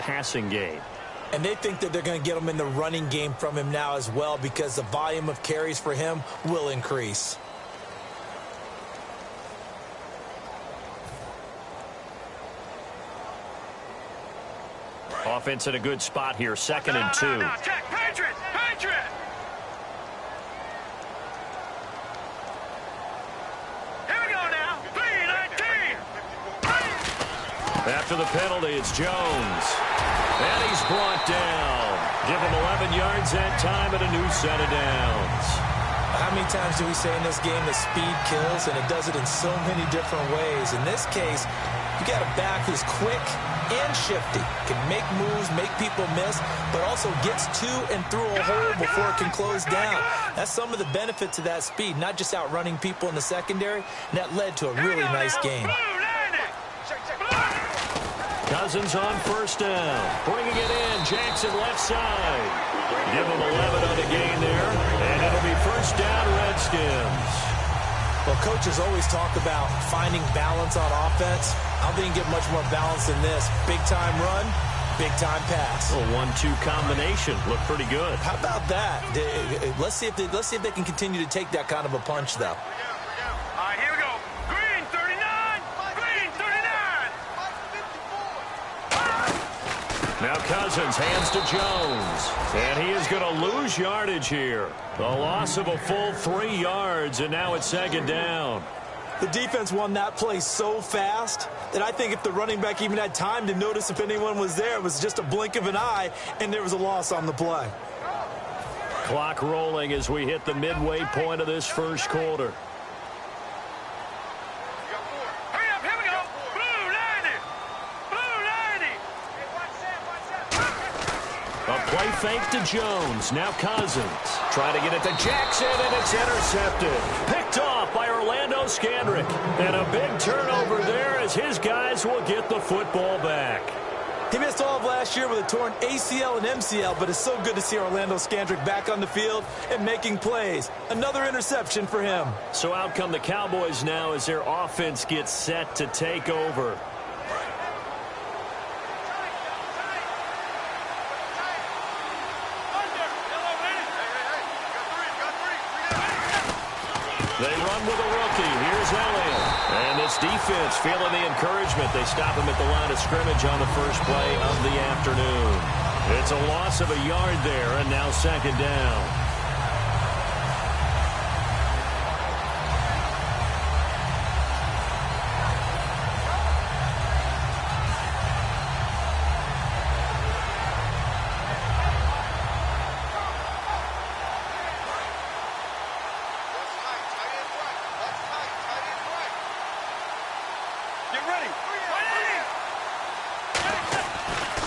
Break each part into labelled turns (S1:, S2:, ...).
S1: passing game.
S2: And they think that they're going to get him in the running game from him now as well, because the volume of carries for him will increase.
S1: Offense in a good spot here, 2nd and 2.
S3: No, check, Patriot! Patriot! Here we go now, 3-19!
S1: After the penalty, it's Jones. And he's brought down. Give him 11 yards that time and a new set of downs.
S2: How many times do we say in this game that speed kills, and it does it in so many different ways? In this case, you got a back who's quick and shifty, can make moves, make people miss, but also gets to and through a hole before it can close down. That's some of the benefits of that speed, not just outrunning people in the secondary, and that led to a really nice game.
S1: Cousins on 1st down. Bringing it in. Jackson left side. Give him 11 on the gain there. And it'll be 1st down, Redskins.
S2: Well, coaches always talk about finding balance on offense. I don't think you get much more balance than this. Big-time run, big-time pass.
S1: A 1-2 combination. Looked pretty good.
S2: How about that? Let's see if they can continue to take that kind of a punch, though.
S3: All right, here we go. Green, 39! Green, 39!
S1: Now Cousins hands to Jones. And he is going to lose yardage here. A loss of a full 3 yards, and now it's 2nd down.
S2: The defense won that play so fast that I think if the running back even had time to notice if anyone was there, it was just a blink of an eye, and there was a loss on the play.
S1: Clock rolling as we hit the midway point of this 1st quarter.
S3: Hurry up, here we go. Blue 90! Blue 90!
S1: A play fake to Jones. Now Cousins. Trying to get it to Jackson, and it's intercepted. Picked off by Orlando Scandrick. And a big turnover there as his guys will get the football back.
S2: He missed all of last year with a torn ACL and MCL, but it's so good to see Orlando Scandrick back on the field and making plays. Another interception for him.
S1: So out come the Cowboys now as their offense gets set to take over. They run with a rookie. Here's Elliott. And this defense feeling the encouragement. They stop him at the line of scrimmage on the first play of the afternoon. It's a loss of a yard there, and now 2nd down.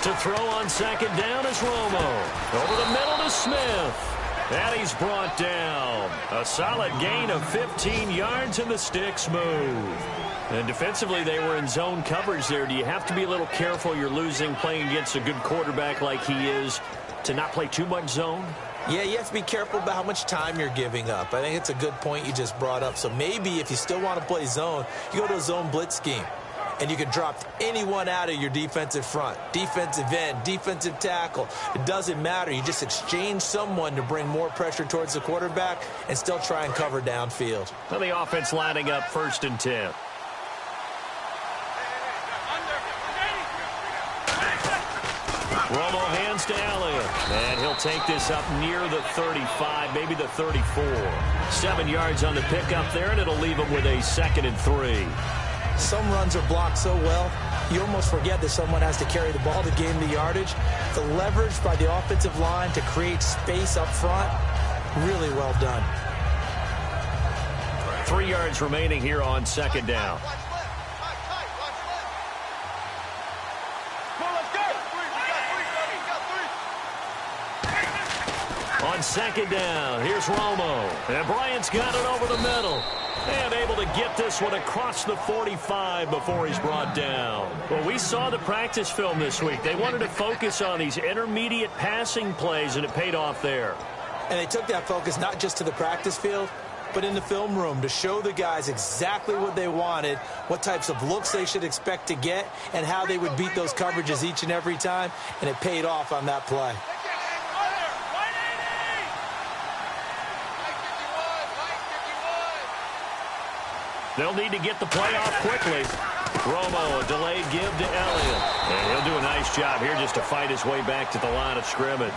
S1: To throw on 2nd down is Romo. Over the middle to Smith. And he's brought down. A solid gain of 15 yards, and the sticks move. And defensively, they were in zone coverage there. Do you have to be a little careful? You're losing playing against a good quarterback like he is to not play too much zone?
S2: Yeah, you have to be careful about how much time you're giving up. I think it's a good point you just brought up. So maybe if you still want to play zone, you go to a zone blitz scheme. And you can drop anyone out of your defensive front. Defensive end, defensive tackle. It doesn't matter. You just exchange someone to bring more pressure towards the quarterback and still try and cover downfield.
S1: Well, the offense lining up 1st and 10. Romo hands to Elliott. And he'll take this up near the 35, maybe the 34. 7 yards on the pickup there, and it'll leave him with a 2nd and 3.
S2: Some runs are blocked so well, you almost forget that someone has to carry the ball to gain the yardage. The leverage by the offensive line to create space up front, really well done.
S1: 3 yards remaining here on 2nd down. On 2nd down, here's Romo. And Bryant's got it over the middle. And able to get this one across the 45 before he's brought down. Well, we saw the practice film this week. They wanted to focus on these intermediate passing plays, and it paid off there.
S2: And they took that focus not just to the practice field, but in the film room to show the guys exactly what they wanted, what types of looks they should expect to get, and how they would beat those coverages each and every time, and it paid off on that play.
S1: They'll need to get the play off quickly. Romo, a delayed give to Elliott. And he'll do a nice job here just to fight his way back to the line of scrimmage.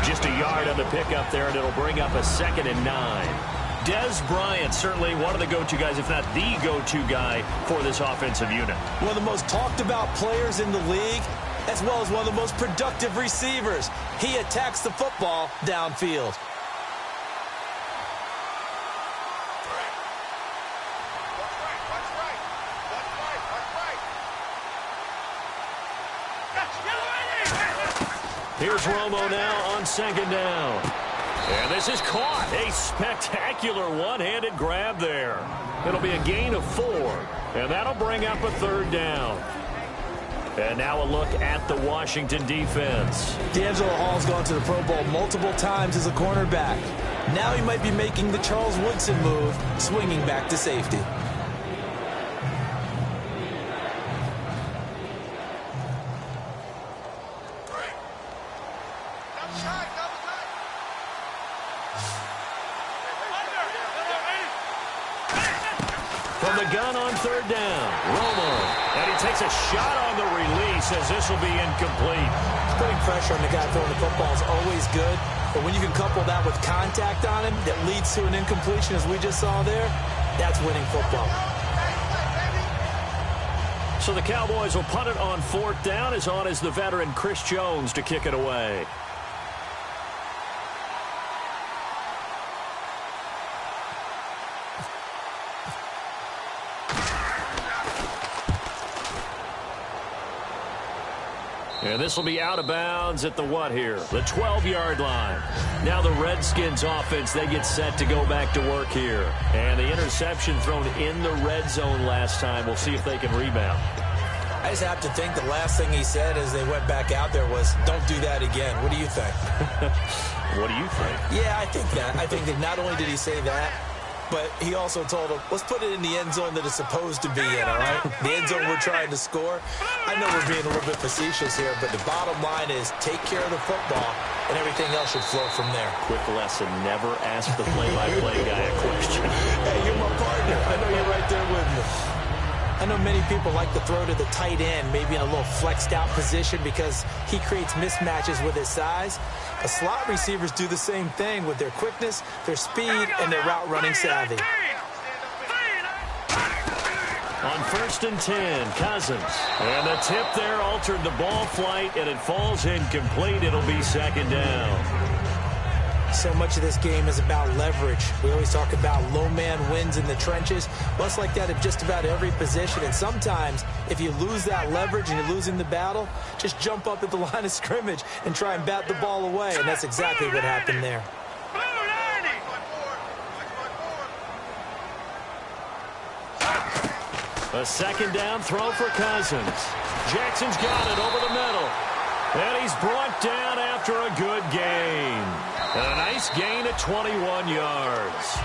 S1: Just a yard on the pickup there, and it'll bring up a 2nd and 9. Dez Bryant, certainly one of the go-to guys, if not the go-to guy for this offensive unit.
S2: One of the most talked about players in the league, as well as one of the most productive receivers. He attacks the football downfield.
S1: Here's Romo now on 2nd down. And this is caught. A spectacular one-handed grab there. It'll be a gain of 4. And that'll bring up a 3rd down. And now a look at the Washington defense.
S2: D'Angelo Hall's gone to the Pro Bowl multiple times as a cornerback. Now he might be making the Charles Woodson move, swinging back to safety.
S1: From the gun on 3rd down, Romo. And he takes a shot on the release as this will be incomplete.
S2: Putting pressure on the guy throwing the football is always good, but when you can couple that with contact on him that leads to an incompletion, as we just saw there, that's winning football.
S1: So the Cowboys will punt it on 4th down. As on is the veteran Chris Jones to kick it away. And this will be out of bounds at the what here? The 12-yard line. Now the Redskins offense, they get set to go back to work here. And the interception thrown in the red zone last time. We'll see if they can rebound.
S2: I just have to think the last thing he said as they went back out there was, don't do that again. What do you think?
S1: What do you think?
S2: Yeah, I think that. I think that not only did he say that, but he also told him, let's put it in the end zone that it's supposed to be in, all right? The end zone we're trying to score. I know we're being a little bit facetious here, but the bottom line is take care of the football, and everything else should flow from there.
S1: Quick lesson, never ask the play-by-play guy a question.
S2: Hey, you're my partner. I know you're right there with me. I know many people like to throw to the tight end, maybe in a little flexed out position because he creates mismatches with his size. But slot receivers do the same thing with their quickness, their speed, and their route running savvy.
S1: On 1st and 10, Cousins. And the tip there altered the ball flight, and it falls incomplete. It'll be 2nd down.
S2: So much of this game is about leverage. We always talk about low man wins in the trenches. Well, it's like that at just about every position. And sometimes, if you lose that leverage and you're losing the battle, just jump up at the line of scrimmage and try and bat the ball away. And that's exactly what happened there.
S1: A 2nd down throw for Cousins. Jackson's got it over the middle. And he's brought down after a good gain. And a nice gain at 21 yards.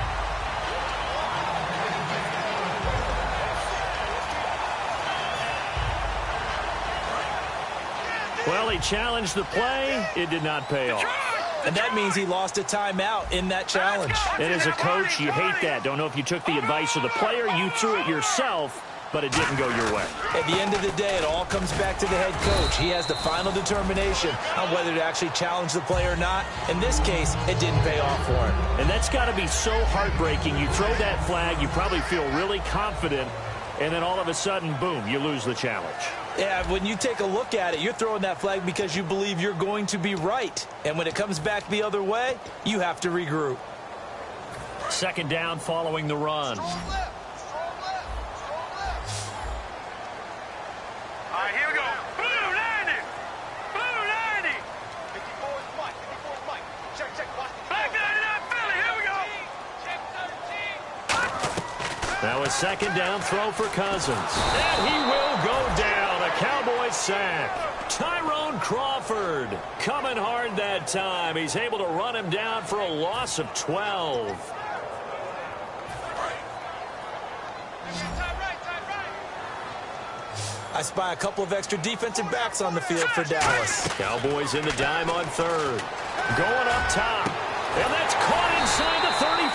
S1: Well, he challenged the play. It did not pay off.
S2: And that means he lost a timeout in that challenge.
S1: And as a coach, you hate that. Don't know if you took the advice of the player. You threw it yourself, but it didn't go your way.
S2: At the end of the day, it all comes back to the head coach. He has the final determination on whether to actually challenge the play or not. In this case, it didn't pay off for him.
S1: And that's got to be so heartbreaking. You throw that flag, you probably feel really confident, and then all of a sudden, boom, you lose the challenge.
S2: Yeah, when you take a look at it, you're throwing that flag because you believe you're going to be right. And when it comes back the other way, you have to regroup.
S1: 2nd down following the run.
S3: All right, here we go. Blue 90. Blue 90. 54 is Mike. 54 is Mike. Check, watch. Back 99 Philly. Here we go. Check 13.
S1: Now a 2nd down throw for Cousins. And he will go down. A Cowboys sack. Tyrone Crawford coming hard that time. He's able to run him down for a loss of 12.
S2: I spy a couple of extra defensive backs on the field for Dallas.
S1: Cowboys in the dime on third. Going up top. And that's caught inside the 35.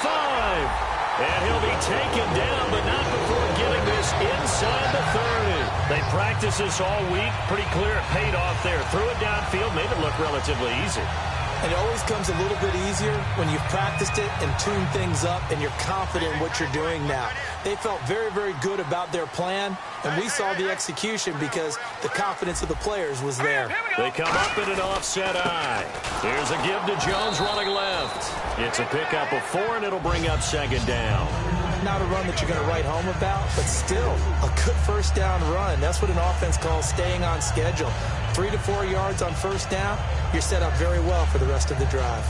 S1: And he'll be taken down, but not before getting this inside the 30. They practiced this all week. Pretty clear it paid off there. Threw it downfield, made it look relatively easy.
S2: And it always comes a little bit easier when you've practiced it and tuned things up and you're confident in what you're doing now. They felt very, very good about their plan, and we saw the execution because the confidence of the players was there.
S1: They come up in an offset eye. Here's a give to Jones running left. It's a pickup of 4, and it'll bring up second down.
S2: Not a run that you're going to write home about, but still a good first down run. That's what an offense calls staying on schedule. 3 to 4 yards on first down, you're set up very well for the rest of the drive.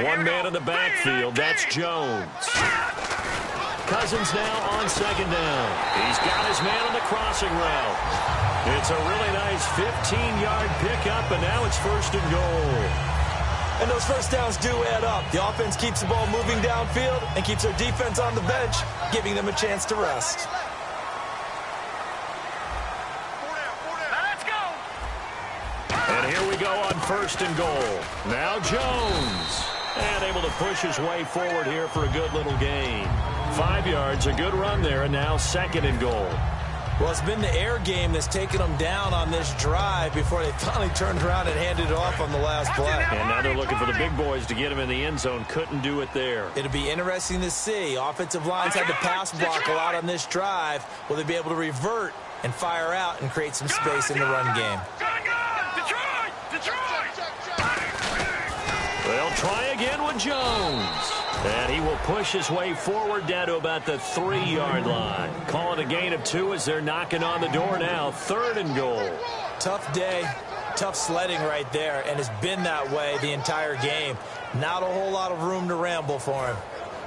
S1: One man in the backfield, that's Jones. Cousins now on second down. He's got his man on the crossing route. It's a really nice 15-yard pickup, and now it's first and goal.
S2: And those first downs do add up. The offense keeps the ball moving downfield and keeps their defense on the bench, giving them a chance to rest.
S3: Let's go.
S1: And here we go on first and goal. Now Jones. And able to push his way forward here for a good little gain. 5 yards, a good run there, and now second and goal.
S2: Well, it's been the air game that's taken them down on this drive before they finally turned around and handed it off on the last play.
S1: And now they're looking for the big boys to get him in the end zone. Couldn't do it there.
S2: It'll be interesting to see. Offensive lines had to pass block a lot on this drive. Will they be able to revert and fire out and create some space in the run game?
S3: Detroit!
S1: They'll try again with Jones. And he will push his way forward down to about the 3-yard line. Call it a gain of 2 as they're knocking on the door now. Third and goal.
S2: Tough day, tough sledding right there, and it's been that way the entire game. Not a whole lot of room to ramble for him.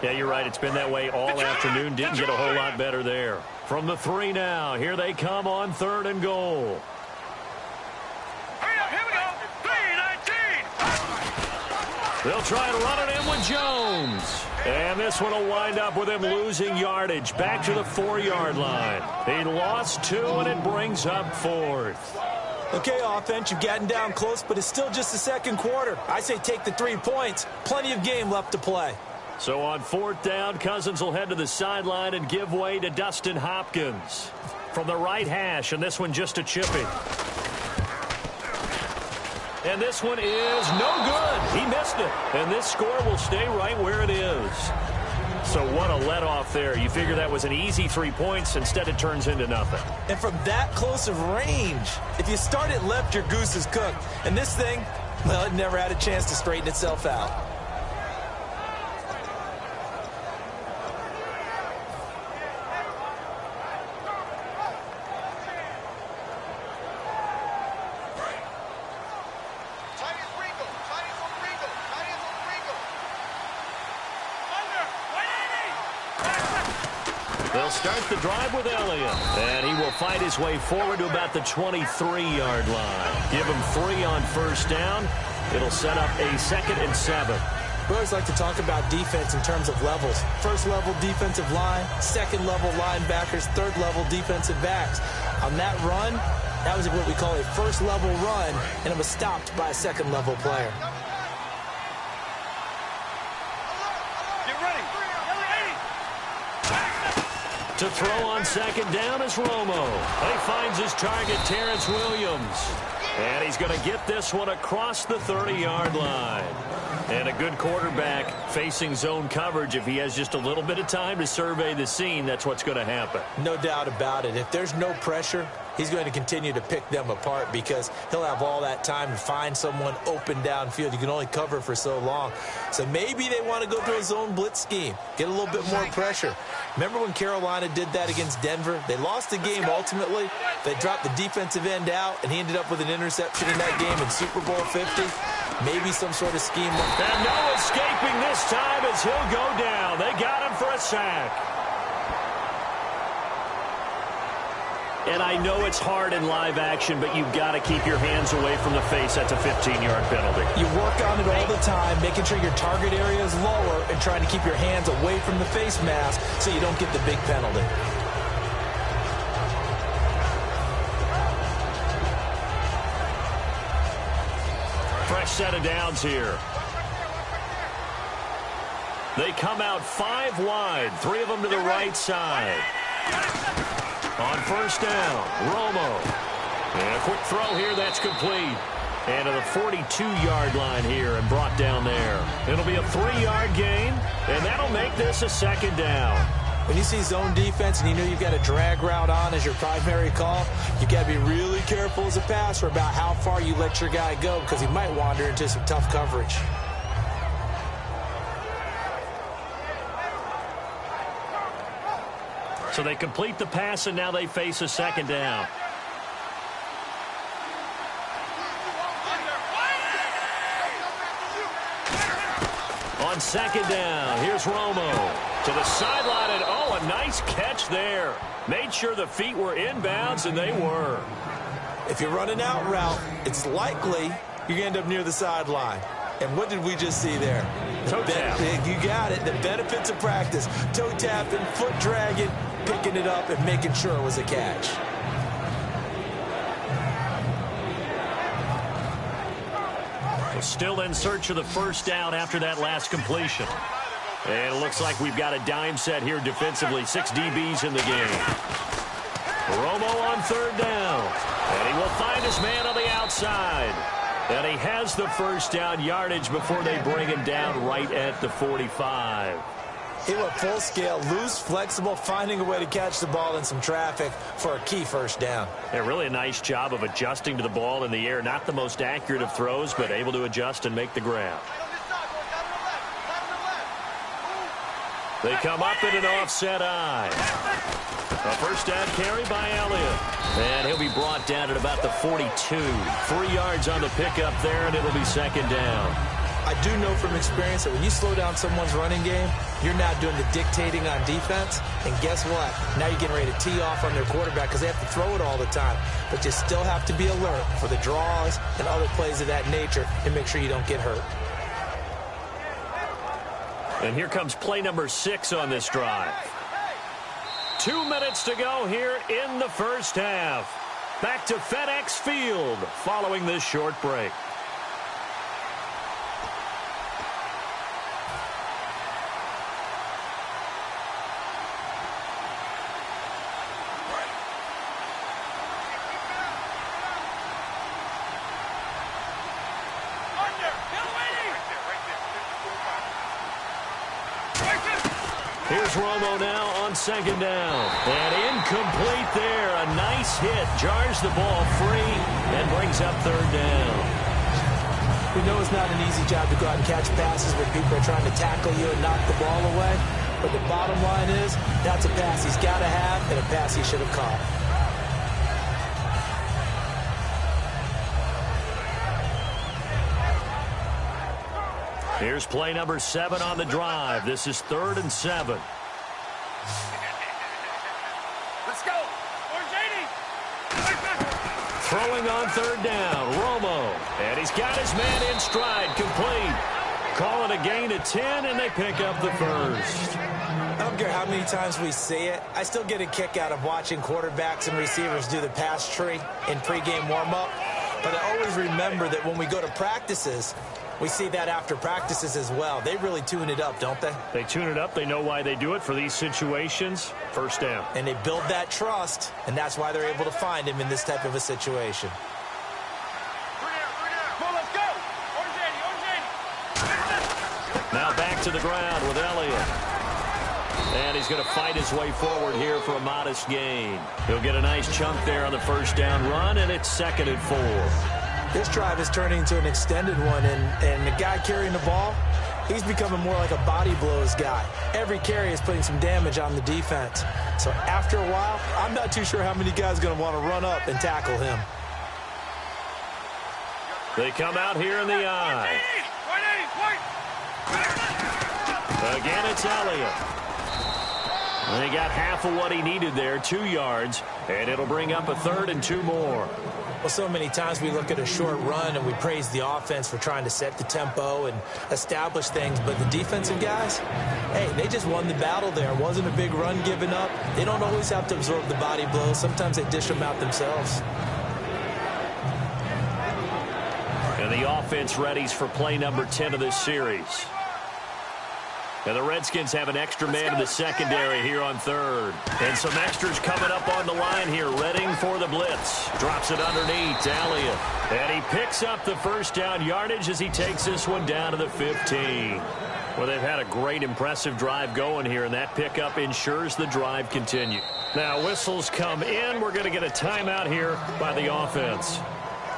S1: Yeah, you're right. It's been that way all afternoon. Didn't get a whole lot better there. From the 3 now. Here they come on third and goal.
S3: Here we go. 3-19.
S1: They'll try and run it in with Jones. And this one will wind up with him losing yardage. Back to the 4-yard line. He lost 2, and it brings up 4th.
S2: Okay, offense, you've gotten down close, but it's still just the second quarter. I say take the 3 points. Plenty of game left to play.
S1: So on 4th down, Cousins will head to the sideline and give way to Dustin Hopkins. From the right hash, and this one just a chipping. And this one is no good. He missed it. And this score will stay right where it is. So what a let-off there. You figure that was an easy 3 points. Instead, it turns into nothing.
S2: And from that close of range, if you start it left, your goose is cooked. And this thing, well, it never had a chance to straighten itself out.
S1: They'll start the drive with Elliott. And he will fight his way forward to about the 23-yard line. Give him 3 on first down. It'll set up a 2nd and 7.
S2: We always like to talk about defense in terms of levels. First level defensive line, second level linebackers, third level defensive backs. On that run, that was what we call a first level run, and it was stopped by a second level player.
S1: To throw on second down is Romo. He finds his target, Terrence Williams. And he's going to get this one across the 30-yard line. And a good quarterback facing zone coverage. If he has just a little bit of time to survey the scene, that's what's going to happen.
S2: No doubt about it. If there's no pressure, he's going to continue to pick them apart because he'll have all that time to find someone open downfield. You can only cover for so long. So maybe they want to go to a zone blitz scheme, get a little bit more pressure. Remember when Carolina did that against Denver? They lost the game ultimately. They dropped the defensive end out, and he ended up with an interception in that game in Super Bowl 50. Maybe some sort of scheme.
S1: And no escaping this time as he'll go down. They got him for a sack. And I know it's hard in live action, but you've got to keep your hands away from the face. That's a 15-yard penalty.
S2: You work on it all the time, making sure your target area is lower and trying to keep your hands away from the face mask so you don't get the big penalty.
S1: Fresh set of downs here. They come out 5 wide, 3 of them to the right side. On first down, Romo. And a quick throw here, that's complete. And to the 42-yard line here and brought down there. It'll be a 3-yard gain, and that'll make this a second down.
S2: When you see zone defense and you know you've got a drag route on as your primary call, you got to be really careful as a passer about how far you let your guy go because he might wander into some tough coverage.
S1: So they complete the pass, and now they face a second down. On second down, here's Romo to the sideline, and oh, a nice catch there. Made sure the feet were inbounds, and they were.
S2: If you're running out route, it's likely you're going to end up near the sideline. And what did we just see there?
S1: Toe tap.
S2: You got it. The benefits of practice. Toe tapping, foot dragging, picking it up, and making sure it was a catch.
S1: Still in search of the first down after that last completion. And it looks like we've got a dime set here defensively. 6 DBs in the game. Romo on third down. And he will find his man on the outside. And he has the first down yardage before they bring him down right at the 45.
S2: He went full scale, loose, flexible, finding a way to catch the ball in some traffic for a key first down.
S1: Yeah, really a nice job of adjusting to the ball in the air. Not the most accurate of throws, but able to adjust and make the grab. They come up in an offset eye. A first down carry by Elliott. And he'll be brought down at about the 42. 3 yards on the pickup there, and it'll be second down.
S2: I do know from experience that when you slow down someone's running game, you're not doing the dictating on defense. And guess what? Now you're getting ready to tee off on their quarterback because they have to throw it all the time. But you still have to be alert for the draws and other plays of that nature and make sure you don't get hurt.
S1: And here comes play number 6 on this drive. 2 minutes to go here in the first half. Back to FedEx Field following this short break. Here's Romo now on second down. And incomplete there. A nice hit. Jars the ball free and brings up third down.
S2: We know it's not an easy job to go out and catch passes where people are trying to tackle you and knock the ball away. But the bottom line is that's a pass he's got to have and a pass he should have caught.
S1: Here's play number 7 on the drive. This is 3rd and 7.
S3: Let's go. Orange 80.
S1: Throwing on third down, Romo. And he's got his man in stride, complete. Call it a gain of 10, and they pick up the first.
S2: I don't care how many times we see it. I still get a kick out of watching quarterbacks and receivers do the pass tree in pregame warm-up. But I always remember that when we go to practices, we see that after practices as well. They really tune it up, don't they?
S1: They tune it up. They know why they do it for these situations. First down.
S2: And they build that trust, and that's why they're able to find him in this type of a situation.
S3: Come on, let's go. Orange 80.
S1: Now back to the ground with Elliott. And he's going to fight his way forward here for a modest gain. He'll get a nice chunk there on the first down run, and it's 2nd and 4.
S2: This drive is turning into an extended one, and the guy carrying the ball, he's becoming more like a body blows guy. Every carry is putting some damage on the defense. So after a while, I'm not too sure how many guys are going to want to run up and tackle him.
S1: They come out here in the eye. Again, it's Elliott. And he got half of what he needed there, 2 yards, and it'll bring up a 3rd and 2 more.
S2: Well, so many times we look at a short run and we praise the offense for trying to set the tempo and establish things, but the defensive guys, hey, they just won the battle there. It wasn't a big run given up. They don't always have to absorb the body blows. Sometimes they dish them out themselves.
S1: And the offense readies for play number 10 of this series. And the Redskins have an extra man in the secondary here on 3rd. And some extras coming up on the line here, readying for the blitz. Drops it underneath, Elliott. And he picks up the first down yardage as he takes this one down to the 15. Well, they've had a great, impressive drive going here, and that pickup ensures the drive continue. Now, whistles come in. We're going to get a timeout here by the offense.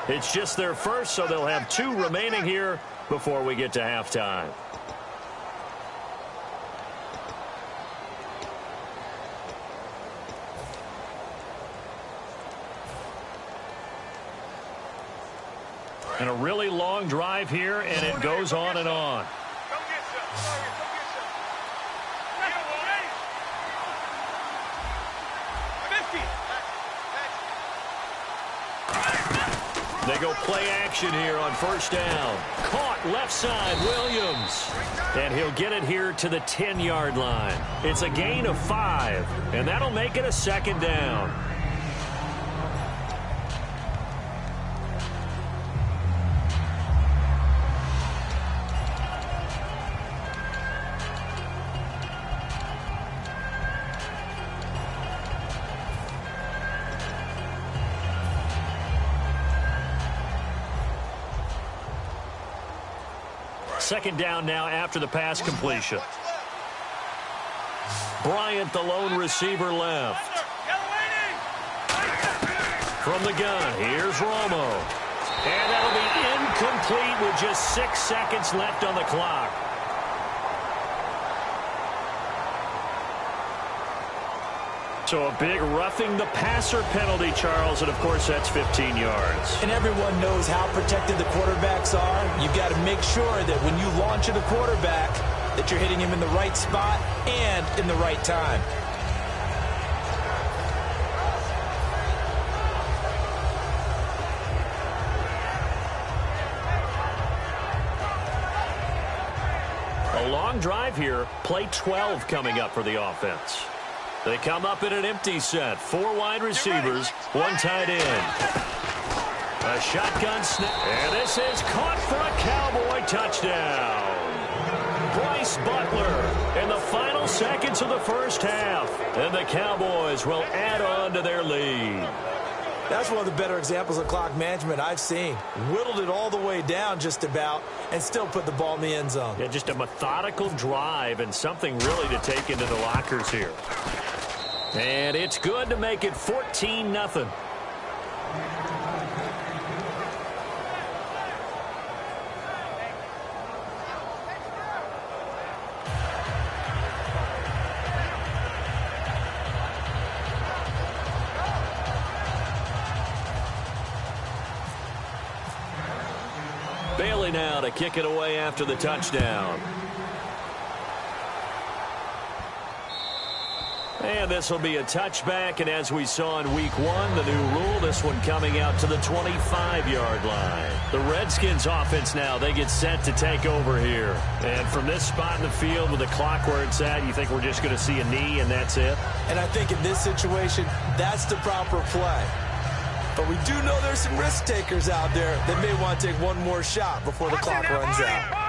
S1: It's just their first, so they'll have 2 remaining here before we get to halftime. And a really long drive here, and it goes on and on. They go play action here on first down. Caught left side, Williams. And he'll get it here to the 10-yard line. It's a gain of 5, and that'll make it a 2nd down. Second down now after the pass completion. Bryant, the lone receiver, left. From the gun, here's Romo. And that'll be incomplete with just 6 seconds left on the clock. So a big roughing the passer penalty, Charles, and of course that's 15 yards.
S2: And everyone knows how protected the quarterbacks are. You've got to make sure that when you launch at a quarterback, that you're hitting him in the right spot and in the right time.
S1: A long drive here, play 12 coming up for the offense. They come up in an empty set. 4 wide receivers, 1 tight end. A shotgun snap. And this is caught for a Cowboy touchdown. Bryce Butler in the final seconds of the first half. And the Cowboys will add on to their lead.
S2: That's one of the better examples of clock management I've seen. Whittled it all the way down just about and still put the ball in the end zone.
S1: Yeah, just a methodical drive and something really to take into the lockers here. And it's good to make it 14-0. Bailey now to kick it away after the touchdown. And this will be a touchback, and as we saw in week 1, the new rule, this one coming out to the 25-yard line. The Redskins offense now, they get set to take over here. And from this spot in the field with the clock where it's at, you think we're just going to see a knee and that's it?
S2: And I think in this situation, that's the proper play. But we do know there's some risk takers out there that may want to take one more shot before the clock runs out.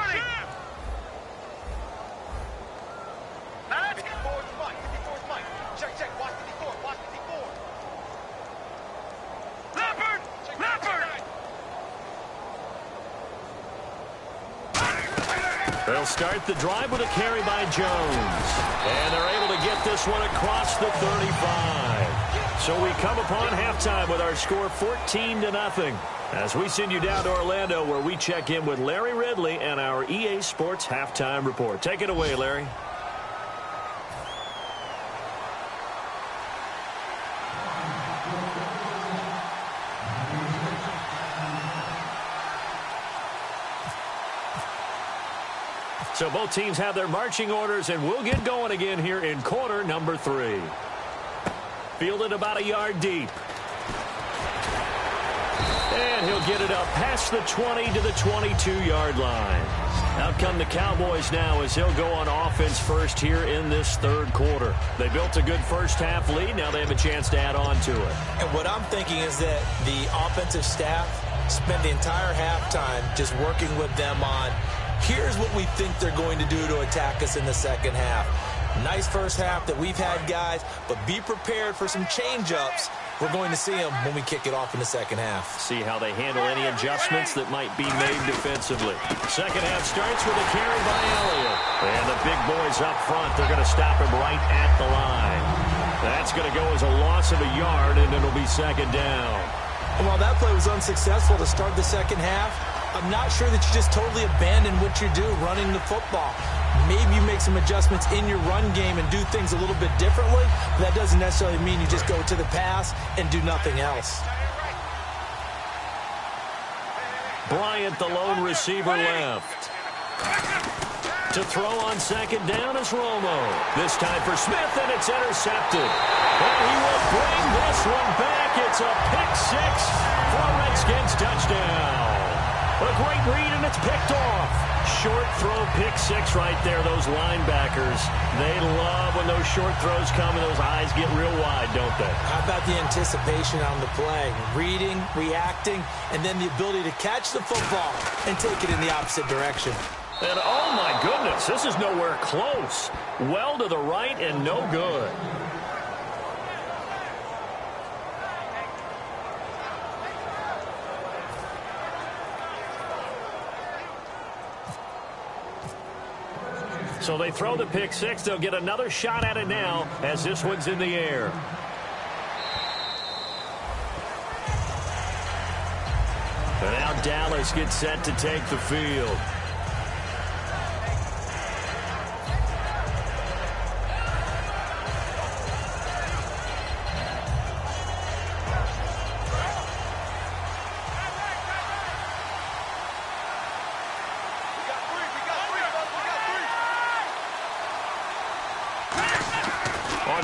S1: They'll start the drive with a carry by Jones. And they're able to get this one across the 35. So we come upon halftime with our score 14-0. As we send you down to Orlando where we check in with Larry Ridley and our EA Sports Halftime Report. Take it away, Larry. So both teams have their marching orders, and we'll get going again here in quarter number 3. Fielded about a yard deep. And he'll get it up past the 20 to the 22-yard line. Out come the Cowboys now as he'll go on offense first here in this third quarter. They built a good first-half lead. Now they have a chance to add on to it.
S2: And what I'm thinking is that the offensive staff spent the entire halftime just working with them on, here's what we think they're going to do to attack us in the second half. Nice first half that we've had, guys, but be prepared for some change-ups. We're going to see them when we kick it off in the second half.
S1: See how they handle any adjustments that might be made defensively. Second half starts with a carry by Elliott. And the big boys up front, they're going to stop him right at the line. That's going to go as a loss of a yard, and it'll be second down.
S2: And while that play was unsuccessful to start the second half, I'm not sure that you just totally abandon what you do running the football. Maybe you make some adjustments in your run game and do things a little bit differently. But that doesn't necessarily mean you just go to the pass and do nothing else.
S1: Bryant, the lone receiver, left. To throw on second down is Romo. This time for Smith, and it's intercepted. And he will bring this one back. It's a pick-6 for a Redskins touchdown. A great read, and it's picked off. Short throw, pick-6 right there. Those linebackers, they love when those short throws come and those eyes get real wide, don't they?
S2: How about the anticipation on the play? Reading, reacting, and then the ability to catch the football and take it in the opposite direction.
S1: And oh my goodness, this is nowhere close. Well to the right and no good. So they throw the pick-6. They'll get another shot at it now as this one's in the air. And now Dallas gets set to take the field.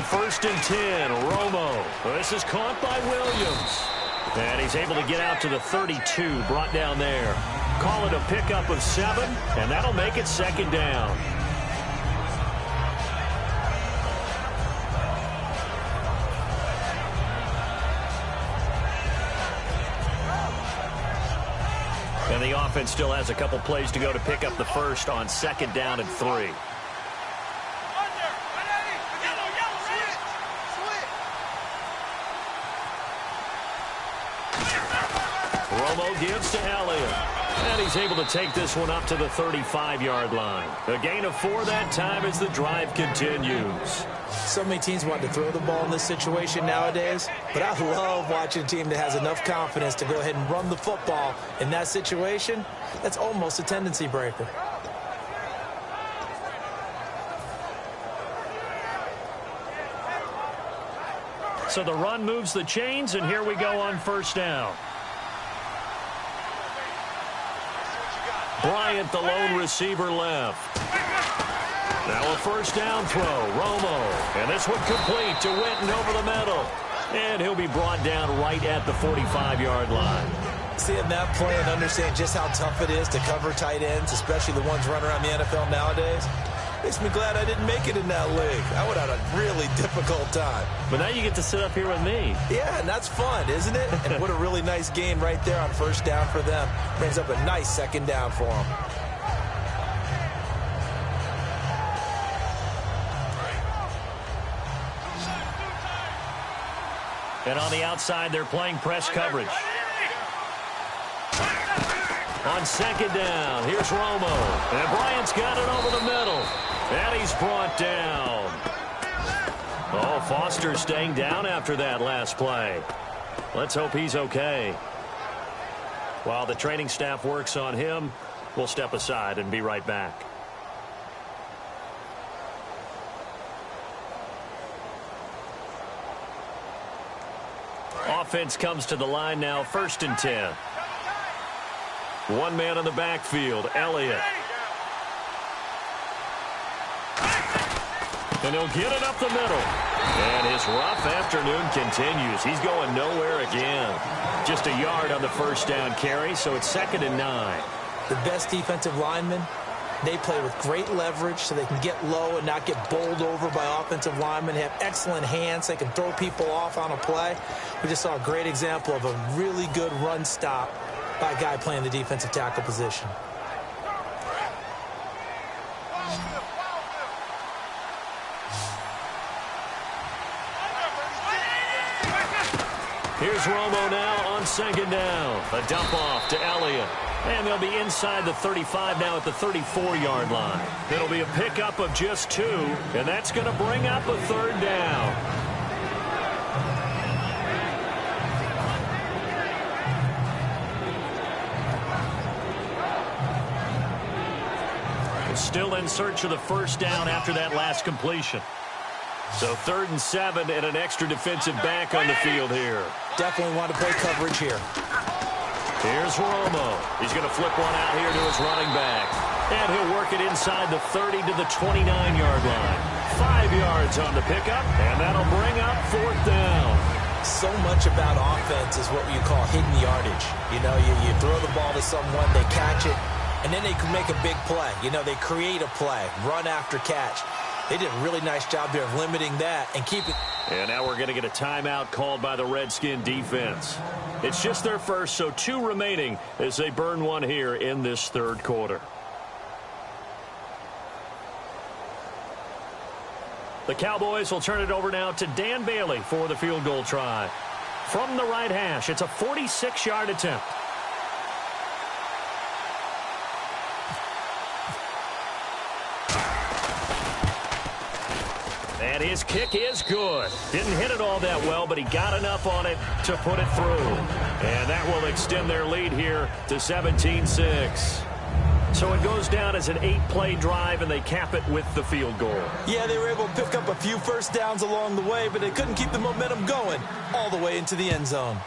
S1: First and 10, Romo. This is caught by Williams. And he's able to get out to the 32, brought down there. Call it a pickup of 7, and that'll make it second down. And the offense still has a couple plays to go to pick up the first on second down and 3. Romo gives to Elliott. And he's able to take this one up to the 35-yard line. A gain of 4 that time as the drive continues.
S2: So many teams want to throw the ball in this situation nowadays, but I love watching a team that has enough confidence to go ahead and run the football in that situation. That's almost a tendency breaker.
S1: So the run moves the chains, and here we go on first down. Bryant, the lone receiver, left. Now a first down throw, Romo. And this one complete to Witten over the middle. And he'll be brought down right at the 45-yard line.
S2: Seeing that play and understand just how tough it is to cover tight ends, especially the ones running around the NFL nowadays, makes me glad I didn't make it in that league. I would have had a really difficult time.
S1: But now you get to sit up here with me.
S2: Yeah, and that's fun, isn't it? And what a really nice gain right there on first down for them. Brings up a nice second down for them.
S1: And on the outside, they're playing press coverage. On second down, here's Romo. And Bryant's got it over the middle. And he's brought down. Oh, Foster staying down after that last play. Let's hope he's okay. While the training staff works on him, we'll step aside and be right back. Offense comes to the line now, first and 10. One man in the backfield, Elliott. And he'll get it up the middle. And his rough afternoon continues. He's going nowhere again. Just a yard on the first down carry, so it's 2nd and 9.
S2: The best defensive linemen, they play with great leverage so they can get low and not get bowled over by offensive linemen. They have excellent hands. They can throw people off on a play. We just saw a great example of a really good run stop by a guy playing the defensive tackle position.
S1: Here's Romo now on 2nd down. A dump off to Elliott. And they'll be inside the 35 now at the 34-yard line. It'll be a pickup of just 2, and that's going to bring up a 3rd down. Still in search of the 1st down after that last completion. So 3rd and 7 and an extra defensive back on the field here.
S2: Definitely want to play coverage here.
S1: Here's Romo. He's going to flip one out here to his running back. And he'll work it inside the 30 to the 29-yard line. 5 yards on the pickup, and that'll bring up 4th down.
S2: So much about offense is what you call hidden yardage. You know, you throw the ball to someone, they catch it, and then they can make a big play. You know, they create a play, run after catch. They did a really nice job there of limiting that and keeping.
S1: And now we're going to get a timeout called by the Redskin defense. It's just their first, so 2 remaining as they burn one here in this 3rd quarter. The Cowboys will turn it over now to Dan Bailey for the field goal try. From the right hash, it's a 46-yard attempt. And his kick is good. Didn't hit it all that well, but he got enough on it to put it through. And that will extend their lead here to 17-6. So it goes down as an 8-play drive, and they cap it with the field goal.
S2: Yeah, they were able to pick up a few first downs along the way, but they couldn't keep the momentum going all the way into the end zone.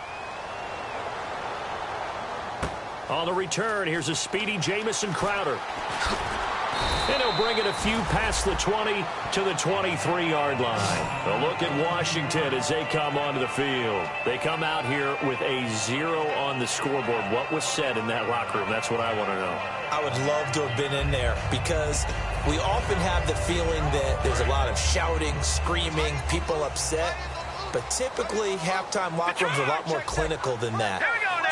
S1: On the return, here's a speedy Jamison Crowder. And he'll bring it a few past the 20 to the 23-yard line. A look at Washington as they come onto the field. They come out here with a 0 on the scoreboard. What was said in that locker room? That's what I want to know.
S2: I would love to have been in there because we often have the feeling that there's a lot of shouting, screaming, people upset. But typically, halftime locker rooms are a lot more clinical than that.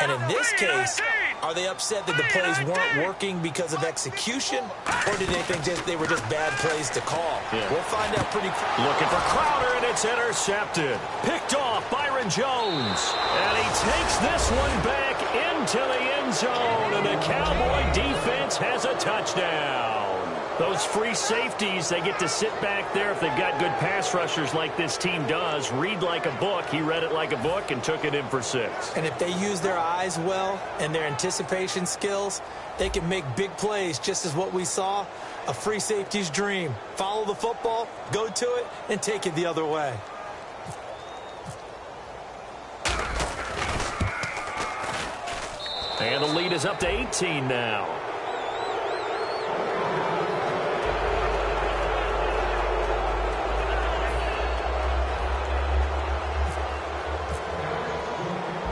S2: And in this case, are they upset that the plays weren't working because of execution, or did they think they were just bad plays to call? Yeah. We'll find out pretty quick.
S1: Looking for Crowder, and it's intercepted. Picked off Byron Jones. And he takes this one back into the end zone, and the Cowboy defense has a touchdown. Those free safeties, they get to sit back there if they've got good pass rushers like this team does. Read like a book. He read it like a book and took it in for 6.
S2: And if they use their eyes well and their anticipation skills, they can make big plays, just as what we saw. A free safety's dream. Follow the football, go to it, and take it the other way.
S1: And the lead is up to 18 now.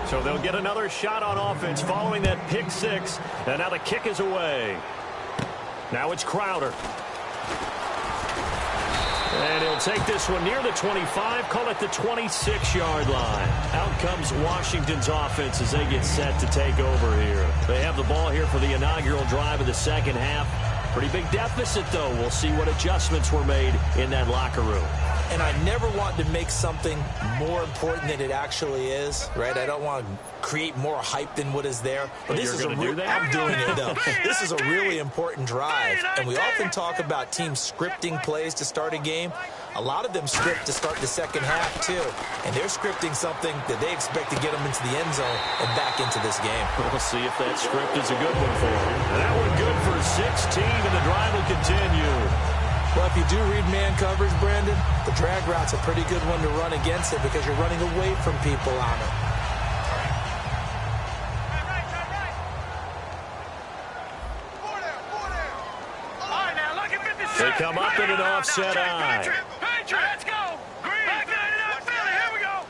S1: So they'll get another shot on offense following that pick 6. And now the kick is away. Now it's Crowder. And he'll take this one near the 25, call it the 26-yard line. Out comes Washington's offense as they get set to take over here. They have the ball here for the inaugural drive of the second half. Pretty big deficit, though. We'll see what adjustments were made in that locker room.
S2: And I never want to make something more important than it actually is, right? I don't want to create more hype than what is there.
S1: But this is a do that?
S2: I'm doing it, though. This is a really important drive. And we often talk about teams scripting plays to start a game. A lot of them script to start the second half, too. And they're scripting something that they expect to get them into the end zone and back into this game.
S1: We'll see if that script is a good one for them. That one good for 16, and the drive will continue.
S2: Well, if you do read man coverage, Brandon, the drag route's a pretty good one to run against it because you're running away from people on it.
S1: They come up in an offset eye.
S3: Let's go. Green. Back 99 Philly. Here we go.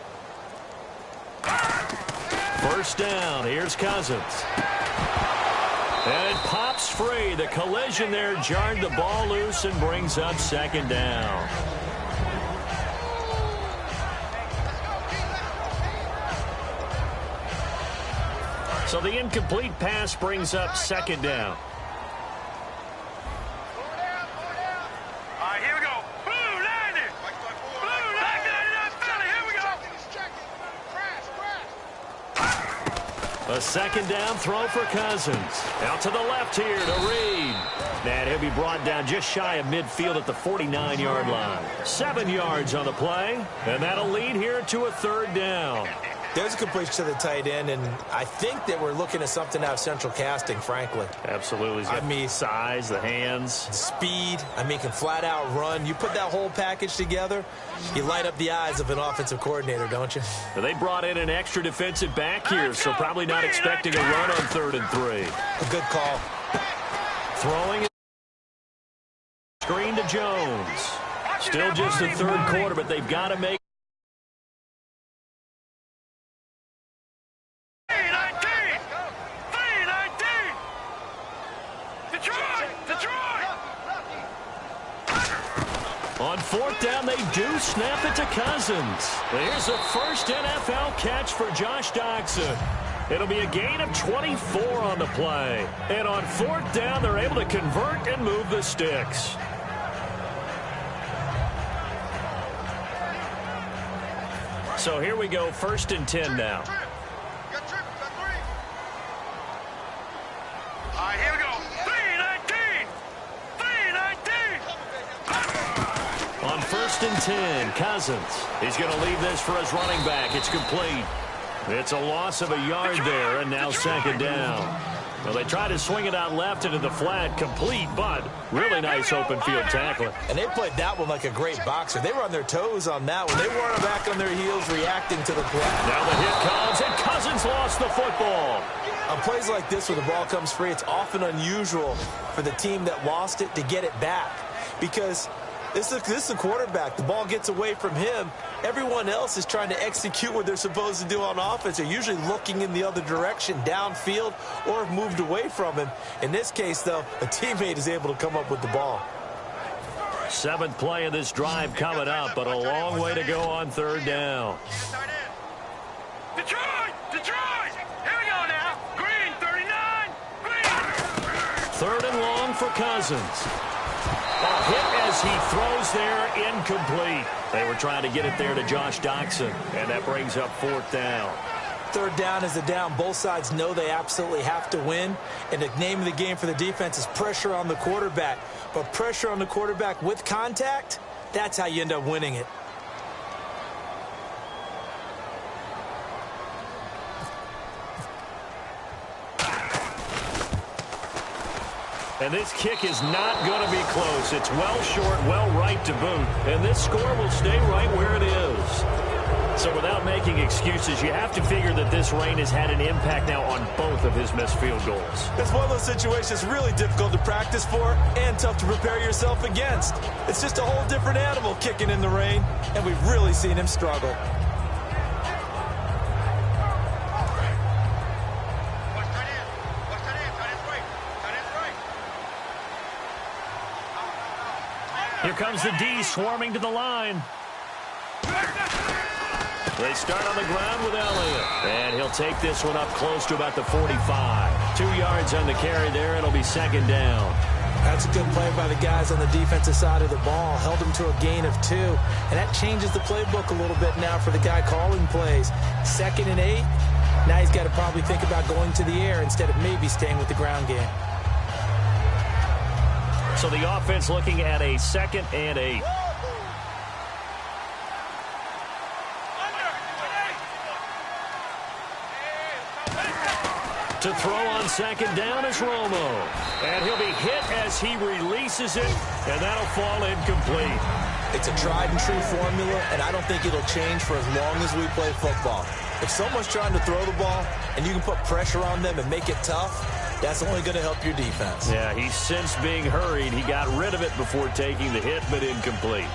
S1: First down. Here's Cousins. And it pops free. The collision there jarred the ball loose and brings up second down. So the incomplete pass brings up second down.
S3: All right, here we go. Blue, landing. Blue, back 99 Philly. Here we go.
S1: A second down throw for Cousins. Out to the left here to Reed. And he'll be brought down just shy of midfield at the 49-yard line. 7 yards on the play. And that'll lead here to a third down.
S2: There's a completion to the tight end, and I think that we're looking at something out of central casting, frankly.
S1: Absolutely. I mean, size, the hands.
S2: Speed. I mean, can flat out run. You put that whole package together, you light up the eyes of an offensive coordinator, don't you?
S1: They brought in an extra defensive back here, so probably not expecting a run on 3rd and 3.
S2: A good call.
S1: Throwing screen to Jones. Still just the third quarter, but they've got to make on 4th down, they do snap it to Cousins. There's a first NFL catch for Josh Doctson. It'll be a gain of 24 on the play. And on 4th down, they're able to convert and move the sticks. So here we go, 1st and 10 now.
S3: All right, here we go. 3-19.
S1: On 1st and 10, Cousins. He's going to leave this for his running back. It's complete. It's a loss of a yard there, and now second down. Well, they try to swing it out left into the flat, complete, but really nice open field tackling.
S2: And they played that one like a great boxer. They were on their toes on that one. They weren't back on their heels reacting to the play.
S1: Now the hit comes, and Cousins lost the football.
S2: On plays like this where the ball comes free, it's often unusual for the team that lost it to get it back. Because this is a quarterback. The ball gets away from him. Everyone else is trying to execute what they're supposed to do on offense. They're usually looking in the other direction, downfield, or have moved away from him. In this case, though, a teammate is able to come up with the ball.
S1: 7th play of this drive coming up, but a long way to go on 3rd down.
S3: Detroit! Detroit! Here we go now. Green, 39. Green.
S1: 3rd and long for Cousins. A hit as he throws there, incomplete. They were trying to get it there to Josh Doctson, and that brings up 4th down.
S2: 3rd down is a down. Both sides know they absolutely have to win, and the name of the game for the defense is pressure on the quarterback. But pressure on the quarterback with contact, that's how you end up winning it.
S1: And this kick is not going to be close. It's well short, well right to boot. And this score will stay right where it is. So without making excuses, you have to figure that this rain has had an impact now on both of his missed field goals.
S2: It's one of those situations really difficult to practice for and tough to prepare yourself against. It's just a whole different animal kicking in the rain, and we've really seen him struggle.
S1: Here comes the D swarming to the line. They start on the ground with Elliott. And he'll take this one up close to about the 45. 2 yards on the carry there. It'll be 2nd down.
S2: That's a good play by the guys on the defensive side of the ball. Held him to a gain of 2. And that changes the playbook a little bit now for the guy calling plays. 2nd and 8. Now he's got to probably think about going to the air instead of maybe staying with the ground game.
S1: So the offense looking at a 2nd and 8. To throw on 2nd down is Romo. And he'll be hit as he releases it, and that'll fall incomplete.
S2: It's a tried and true formula, and I don't think it'll change for as long as we play football. If someone's trying to throw the ball and you can put pressure on them and make it tough, that's only going to help your defense.
S1: Yeah, he's since being hurried. He got rid of it before taking the hit, but incomplete.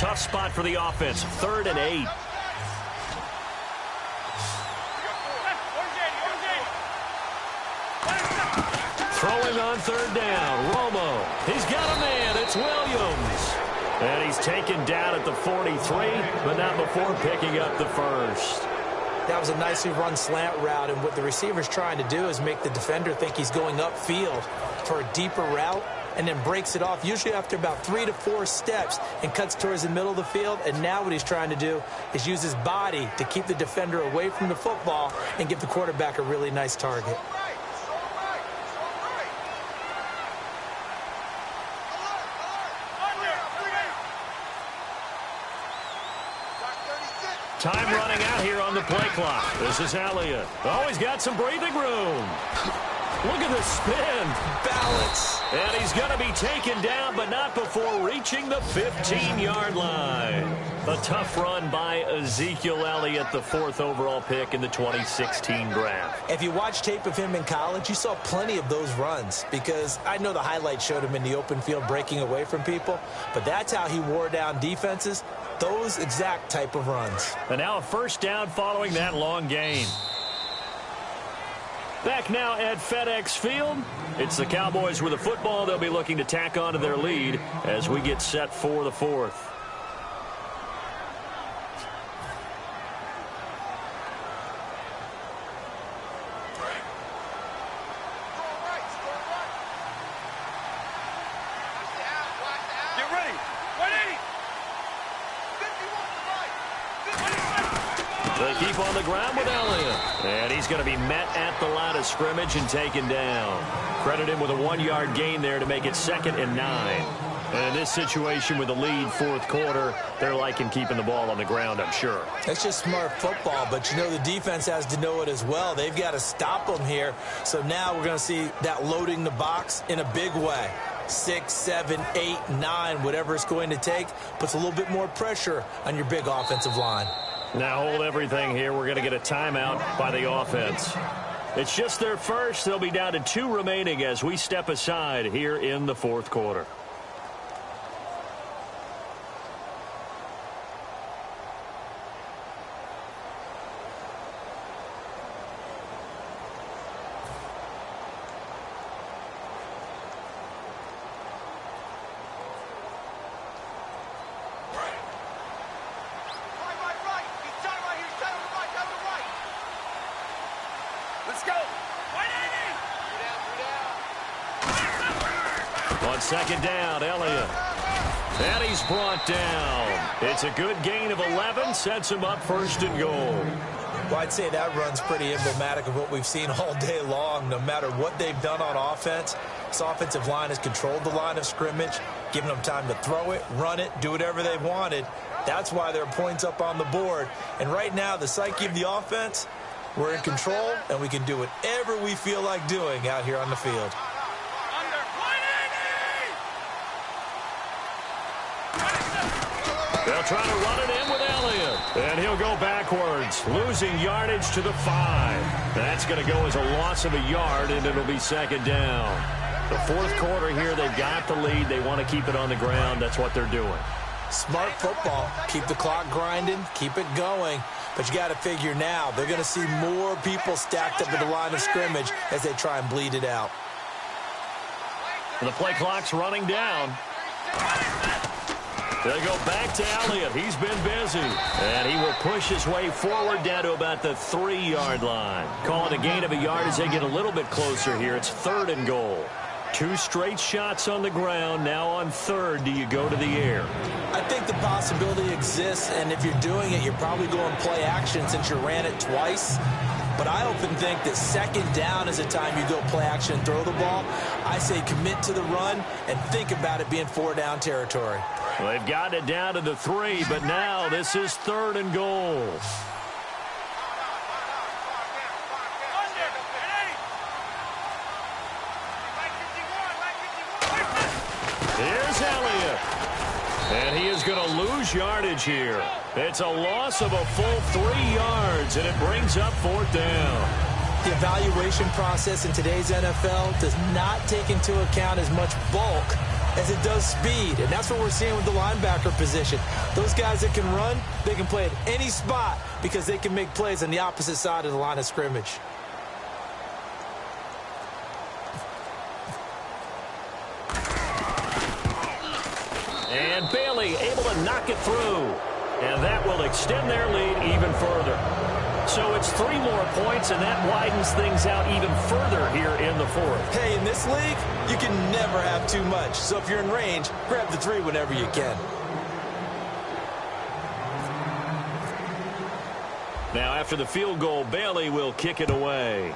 S1: Tough spot for the offense. 3rd and 8. Throwing on 3rd down. Romo. He's got a man. It's Williams. And he's taken down at the 43, but not before picking up the first.
S2: That was a nicely run slant route, and what the receiver's trying to do is make the defender think he's going upfield for a deeper route, and then breaks it off, usually after about 3 to 4 steps, and cuts towards the middle of the field. And now what he's trying to do is use his body to keep the defender away from the football and give the quarterback a really nice target.
S1: Time running out here on the play clock. This is Elliott. Oh, he's got some breathing room. Look at the spin.
S2: Balance.
S1: And he's going to be taken down, but not before reaching the 15-yard line. A tough run by Ezekiel Elliott, the 4th overall pick in the 2016 draft.
S2: If you watch tape of him in college, you saw plenty of those runs, because I know the highlights showed him in the open field breaking away from people, but that's how he wore down defenses, those exact type of runs.
S1: And now a 1st down following that long gain. Back now at FedEx Field. It's the Cowboys with the football. They'll be looking to tack on to their lead as we get set for the 4th.
S3: Get ready. 180.
S1: They keep on the ground with Elliott. And he's going to be met at the line of scrimmage and taken down. Credit him with a 1-yard gain there to make it 2nd and 9. And in this situation with the lead 4th quarter, they're liking keeping the ball on the ground, I'm sure.
S2: That's just smart football, but you know the defense has to know it as well. They've got to stop them here. So now we're going to see that loading the box in a big way. 6, 7, 8, 9, whatever it's going to take, puts a little bit more pressure on your big offensive line.
S1: Now hold everything here. We're going to get a timeout by the offense. It's just their first. They'll be down to 2 remaining as we step aside here in the 4th quarter.
S3: Let's go. 180.
S1: On 2nd down, Elliott. And he's brought down. It's a good gain of 11. Sets him up 1st and goal.
S2: Well, I'd say that run's pretty emblematic of what we've seen all day long. No matter what they've done on offense, this offensive line has controlled the line of scrimmage, given them time to throw it, run it, do whatever they wanted. That's why there are points up on the board. And right now, the psyche of the offense, we're in control, and we can do whatever we feel like doing out here on the field.
S3: Under 180.
S1: They'll try to run it in with Elliott. And he'll go backwards, losing yardage to the 5. That's going to go as a loss of a yard, and it'll be 2nd down. The 4th quarter here, they've got the lead. They want to keep it on the ground. That's what they're doing.
S2: Smart football. Keep the clock grinding. Keep it going. But you got to figure now, they're going to see more people stacked up at the line of scrimmage as they try and bleed it out.
S1: And the play clock's running down. They go back to Elliott. He's been busy. And he will push his way forward down to about the 3-yard line. Calling a gain of a yard as they get a little bit closer here. It's 3rd and goal. 2 straight shots on the ground. Now on 3rd, do you go to the air?
S2: I think the possibility exists, and if you're doing it, you're probably going play action since you ran it twice. But I often think that 2nd down is the time you go play action and throw the ball. I say commit to the run and think about it being 4-down territory.
S1: Well, they've gotten it down to the 3, but now this is 3rd and goal. Here's Elliott. And he is going to lose yardage here. It's a loss of a full 3 yards, and it brings up 4th down.
S2: The evaluation process in today's NFL does not take into account as much bulk as it does speed, and that's what we're seeing with the linebacker position. Those guys that can run, they can play at any spot because they can make plays on the opposite side of the line of scrimmage.
S1: And Bailey able to knock it through. And that will extend their lead even further. So it's 3 more points, and that widens things out even further here in the fourth.
S2: Hey, in this league, you can never have too much. So if you're in range, grab the 3 whenever you can.
S1: Now, after the field goal, Bailey will kick it away.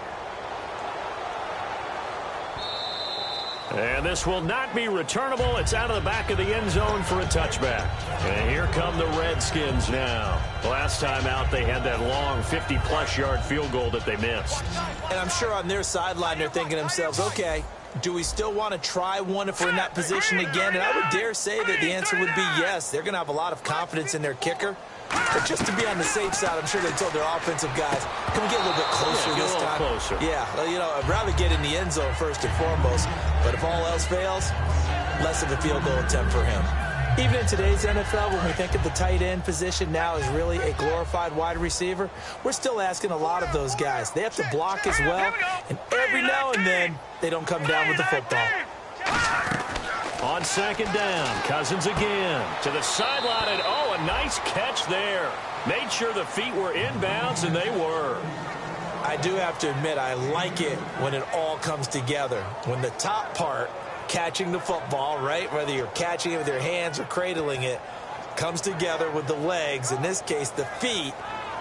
S1: And this will not be returnable. It's out of the back of the end zone for a touchback. And here come the Redskins now. Last time out, they had that long 50-plus yard field goal that they missed.
S2: And I'm sure on their sideline, they're thinking to themselves, okay, do we still want to try one if we're in that position again? And I would dare say that the answer would be yes. They're going to have a lot of confidence in their kicker. But just to be on the safe side, I'm sure they told their offensive guys, can we get a little bit closer this time?
S1: Closer.
S2: Yeah, you know, I'd rather get in the end zone first and foremost. But if all else fails, less of a field goal attempt for him. Even in today's NFL, when we think of the tight end position now as really a glorified wide receiver, we're still asking a lot of those guys. They have to block as well, and every now and then, they don't come down with the football.
S1: On second down, Cousins again to the sideline, and oh, a nice catch there. Made sure the feet were inbounds, and they were.
S2: I do have to admit, I like it when it all comes together. When the top part, catching the football, right, whether you're catching it with your hands or cradling it, comes together with the legs, in this case the feet,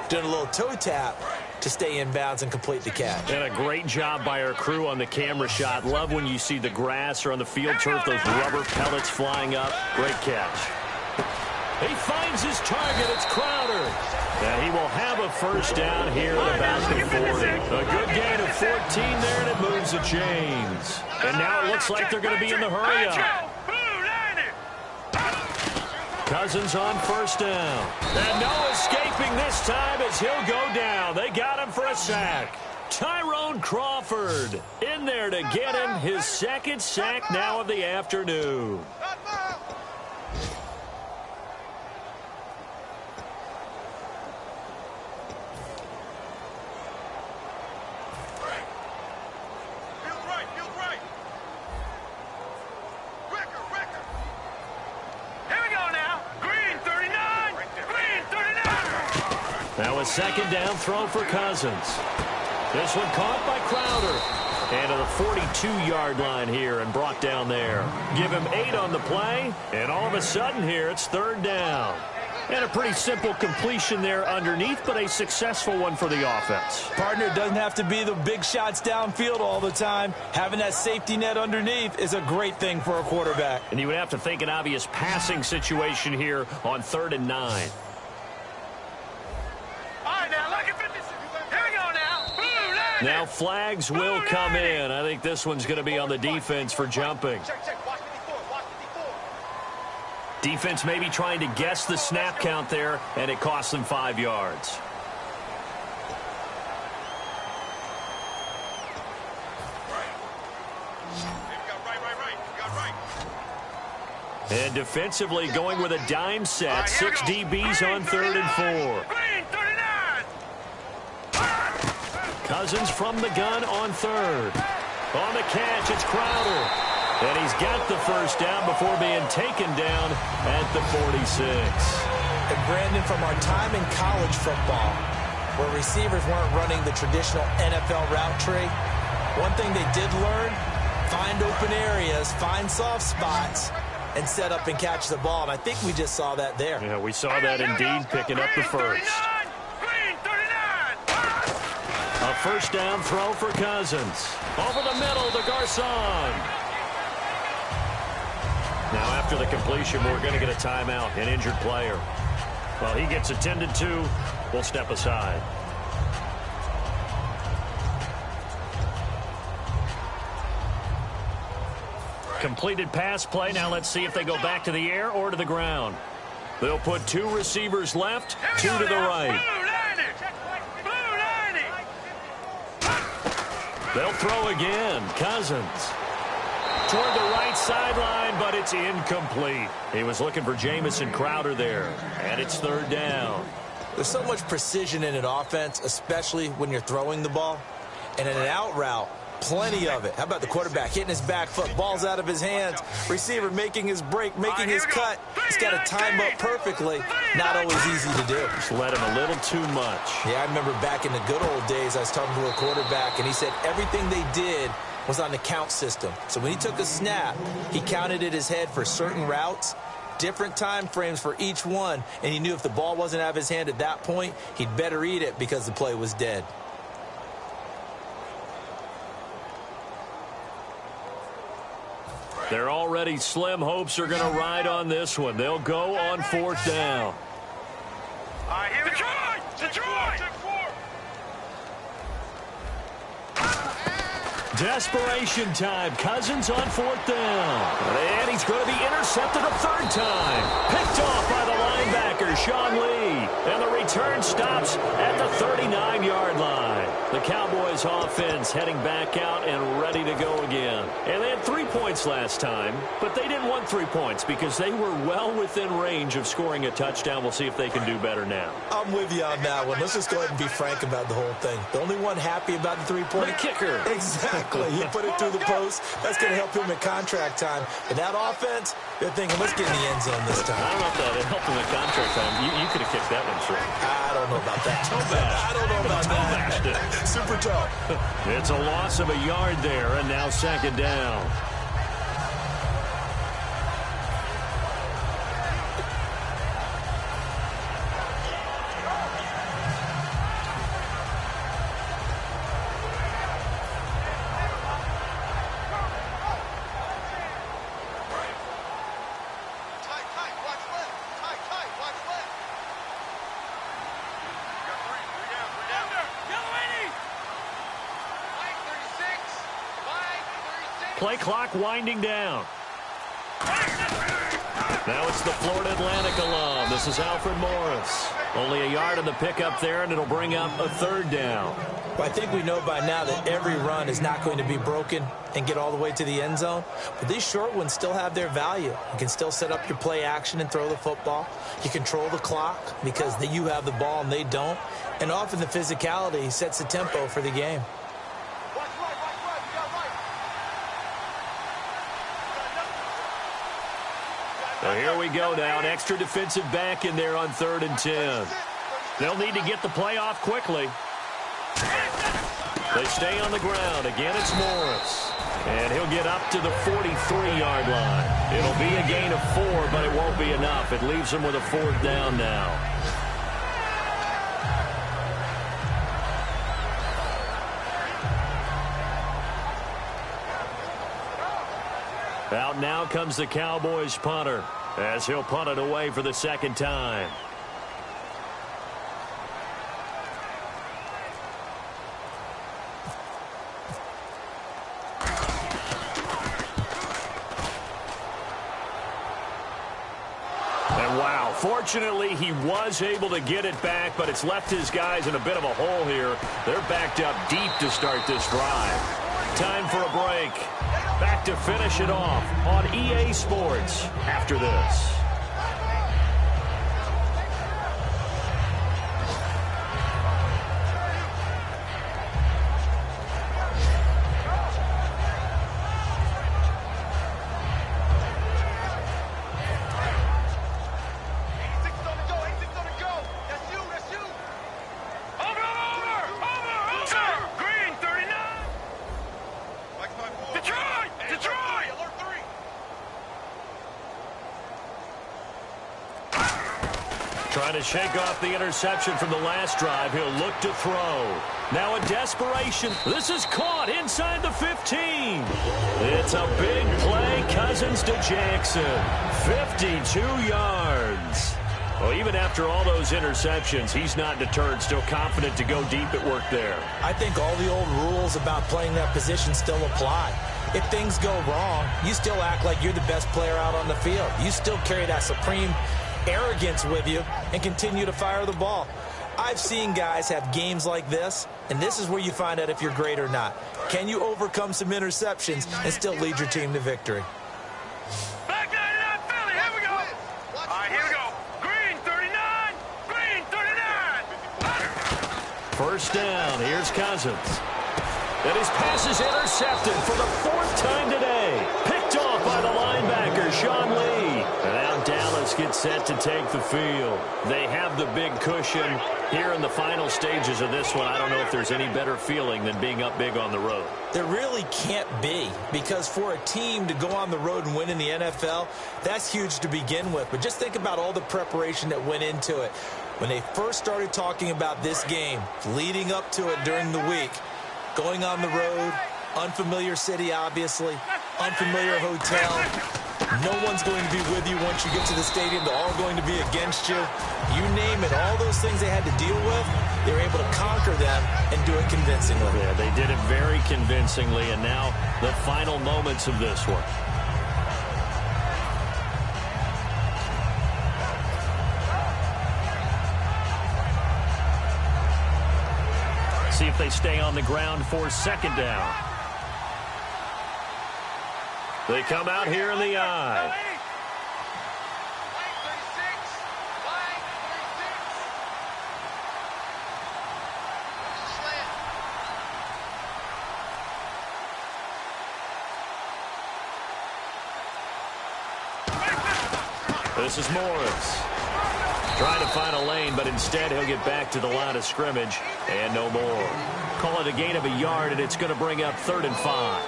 S2: doing a little toe tap to stay in bounds and complete the catch.
S1: And a great job by our crew on the camera shot. Love when you see the grass or on the field turf, those rubber pellets flying up. Great catch. He finds his target. It's Crowder. And he will have a first down here at about the 40. A good gain of 14 there, and it moves the chains. And now it looks like they're going to be in the hurry-up. Cousins on first down. And no escaping this time as he'll go down. They got him for a sack. Tyrone Crawford in there to get him his second sack now of the afternoon. Now a second down throw for Cousins. This one caught by Crowder. And to the 42-yard line here and brought down there. Give him 8 on the play, and all of a sudden here it's third down. And a pretty simple completion there underneath, but a successful one for the offense.
S2: Partner, it doesn't have to be the big shots downfield all the time. Having that safety net underneath is a great thing for a quarterback.
S1: And you would have to think an obvious passing situation here on 3rd and 9. Now flags will come in. I think this one's going to be on the defense for jumping. Defense maybe trying to guess the snap count there, and it costs them 5 yards. And defensively going with a dime set. 6 DBs on 3rd and 4. Cousins from the gun on 3rd. On the catch, it's Crowder. And he's got the first down before being taken down at the 46.
S2: And Brandon, from our time in college football, where receivers weren't running the traditional NFL route tree, one thing they did learn, find open areas, find soft spots, and set up and catch the ball. And I think we just saw that there.
S1: Yeah, we saw that indeed, picking up the first. A first down throw for Cousins. Over the middle to Garcon. Now after the completion, we're going to get a timeout, an injured player. Well, he gets attended to. We'll step aside. Completed pass play. Now let's see if they go back to the air or to the ground. They'll put 2 receivers left, 2 to the right. They'll throw again. Cousins. toward the right sideline, but it's incomplete. He was looking for Jamison Crowder there, and it's third down.
S2: There's so much precision in an offense, especially when you're throwing the ball. And in an out route, plenty of it. How about the quarterback hitting his back foot, ball's out of his hands, receiver making his break, making his cut. He's got to time up perfectly. Not always easy to do.
S1: Just let him a little too much.
S2: Yeah, I remember back in the good old days, I was talking to a quarterback, and he said everything they did was on the count system. So when he took a snap, he counted in his head for certain routes, different time frames for each one, and he knew if the ball wasn't out of his hand at that point, he'd better eat it because the play was dead.
S1: Their already slim hopes are going to ride on this one. They'll go on fourth down.
S3: All right, here we go. Detroit!
S1: Desperation time. Cousins on fourth down. And he's going to be intercepted a third time. Picked off by the linebacker, Sean Lee. And the return stops at the 39-yard line. The Cowboys offense heading back out and ready to go again. And they had 3 points last time, but they didn't want 3 points because they were well within range of scoring a touchdown. We'll see if they can do better now.
S2: I'm with you on that one. Let's just go ahead and be frank about the whole thing. The only one happy about the 3-point.
S1: The kicker.
S2: Exactly. He put it through the post. That's going to help him at contract time. But that offense, they're thinking, let's get in the end zone this time.
S1: I don't know if that helped him at contract time. You could have kicked that one through.
S2: I don't know about that. I don't know about that. Super tough.
S1: It's a loss of a yard there, and now second down. Play clock winding down. Now it's the Florida Atlantic alum. This is Alfred Morris. Only a yard on the pickup there, and it'll bring up a third down.
S2: Well, I think we know by now that every run is not going to be broken and get all the way to the end zone. But these short ones still have their value. You can still set up your play action and throw the football. You control the clock because you have the ball and they don't. And often the physicality sets the tempo for the game.
S1: So here we go now. An extra defensive back in there on 3rd and 10. They'll need to get the play off quickly. They stay on the ground. Again, it's Morris. And he'll get up to the 43-yard line. It'll be a gain of 4, but it won't be enough. It leaves him with a 4th down now. Out now comes the Cowboys punter as he'll punt it away for the second time. And wow, fortunately he was able to get it back, but it's left his guys in a bit of a hole here. They're backed up deep to start this drive. Time for a break. Back to finish it off on EA Sports after this. Trying to shake off the interception from the last drive. He'll look to throw. Now a desperation. This is caught inside the 15. It's a big play. Cousins to Jackson. 52 yards. Well, even after all those interceptions, he's not deterred. Still confident to go deep at work there.
S2: I think all the old rules about playing that position still apply. If things go wrong, you still act like you're the best player out on the field. You still carry that supreme arrogance with you and continue to fire the ball. I've seen guys have games like this, and this is where you find out if you're great or not. Can you overcome some interceptions and still lead your team to victory?
S3: Back 99, Philly, here we go. All right, here we go. Green 39, green 39.
S1: First down, here's Cousins. And his pass is intercepted for the 4th time today. Picked off by the linebacker, Sean Lee. And now Dallas gets set to take the field. They have the big cushion here in the final stages of this one. I don't know if there's any better feeling than being up big on the road.
S2: There really can't be, because for a team to go on the road and win in the NFL, that's huge to begin with. But just think about all the preparation that went into it. When they first started talking about this game, leading up to it during the week, going on the road, unfamiliar city, obviously, unfamiliar hotel. No one's going to be with you once you get to the stadium. They're all going to be against you. You name it, all those things they had to deal with, they were able to conquer them and do it convincingly.
S1: Yeah, they did it very convincingly, and now the final moments of this one. See if they stay on the ground for 2nd down. They come out here in the eye. This is Morris. Trying to find a lane, but instead he'll get back to the line of scrimmage and no more. Call it a gain of a yard, and it's going to bring up 3rd and 5.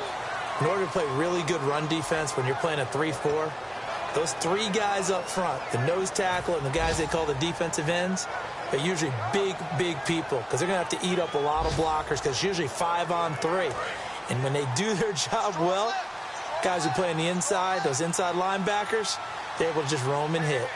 S2: In order to play really good run defense when you're playing a 3-4, those 3 guys up front, the nose tackle and the guys they call the defensive ends, they're usually big, big people because they're going to have to eat up a lot of blockers because it's usually 5-on-3. And when they do their job well, guys who play on the inside, those inside linebackers, they're able to just roam and hit.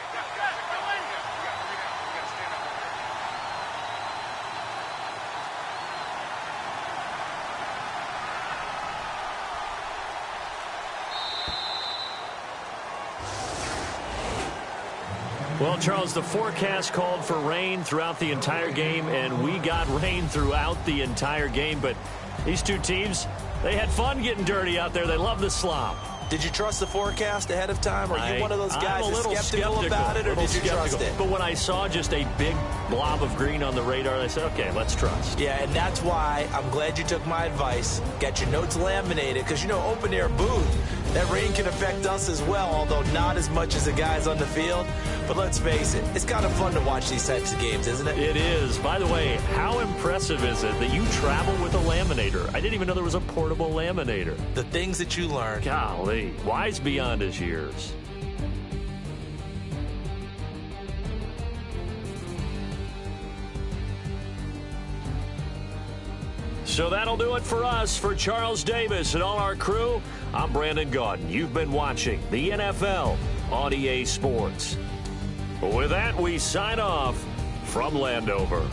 S1: Well, Charles, the forecast called for rain throughout the entire game, and we got rain throughout the entire game. But these two teams, they had fun getting dirty out there. They love the slop.
S2: Did you trust the forecast ahead of time? Are you one of those guys that's skeptical about it, or did you trust it?
S1: But when I saw just a big blob of green on the radar, I said, okay, let's trust.
S2: Yeah, and that's why I'm glad you took my advice. Get your notes laminated, because, you know, open-air booth, that rain can affect us as well, although not as much as the guys on the field. But let's face it, it's kind of fun to watch these types of games, isn't it?
S1: It is. By the way, how impressive is it that you travel with a laminator? I didn't even know there was a portable laminator.
S2: The things that you learn.
S1: Golly, wise beyond his years. So that'll do it for us. For Charles Davis and all our crew, I'm Brandon Gaudin. You've been watching the NFL on EA Sports. With that, we sign off from Landover.